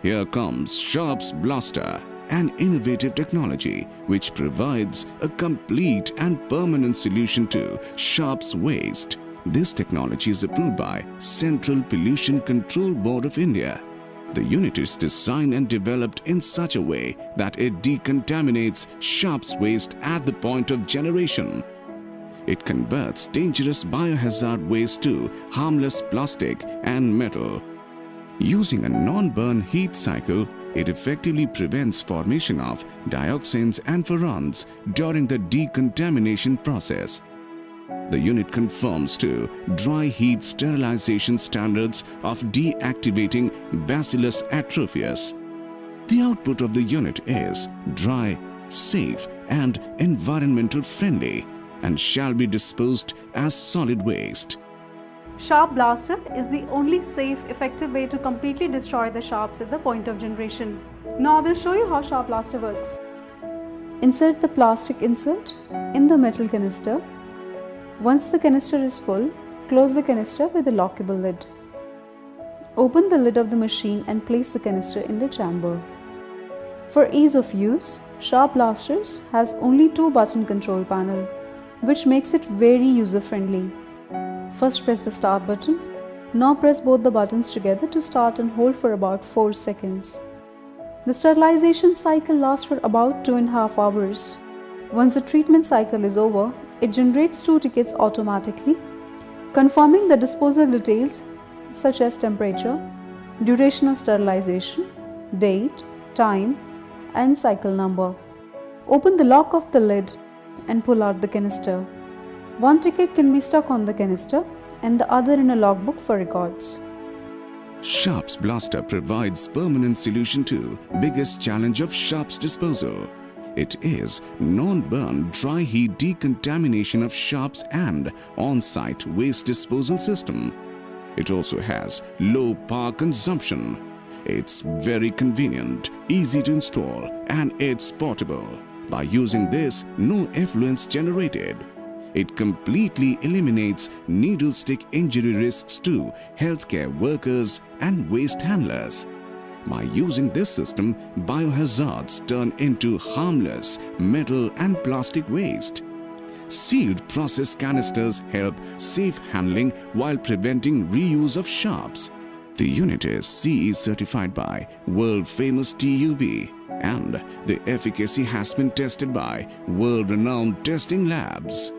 Here comes Sharps Blaster, an innovative technology which provides a complete and permanent solution to Sharps waste. This technology is approved by Central Pollution Control Board of India. The unit is designed and developed in such a way that it decontaminates Sharps waste at the point of generation. It converts dangerous biohazard waste to harmless plastic and metal. Using a non-burn heat cycle, it effectively prevents formation of dioxins and furans during the decontamination process. The unit conforms to dry heat sterilization standards of deactivating Bacillus atrophius. The output of the unit is dry, safe, and environmental friendly and shall be disposed as solid waste. Sharp Blaster is the only safe, effective way to completely destroy the sharps at the point of generation. Now I will show you how Sharp Blaster works. Insert the plastic insert in the metal canister. Once the canister is full, close the canister with a lockable lid. Open the lid of the machine and place the canister in the chamber. For ease of use, Sharp Blasters has only 2-button control panel, which makes it very user-friendly. First press the start button. Now press both the buttons together to start and hold for about 4 seconds. The sterilization cycle lasts for about 2.5 hours. Once the treatment cycle is over, it generates 2 tickets automatically, confirming the disposal details such as temperature, duration of sterilization, date, time, and cycle number. Open the lock of the lid and pull out the canister. 1 ticket can be stuck on the canister and the other in a logbook for records. Sharps Blaster provides permanent solution to biggest challenge of Sharps disposal. It is non-burn dry heat decontamination of Sharps and on-site waste disposal system. It also has low power consumption. It's very convenient, easy to install, and it's portable. By using this, no effluents generated. It completely eliminates needle stick injury risks to healthcare workers and waste handlers. By using this system, biohazards turn into harmless metal and plastic waste. Sealed process canisters help safe handling while preventing reuse of Sharps. The unit is CE certified by world-famous TUV, and the efficacy has been tested by world-renowned testing labs.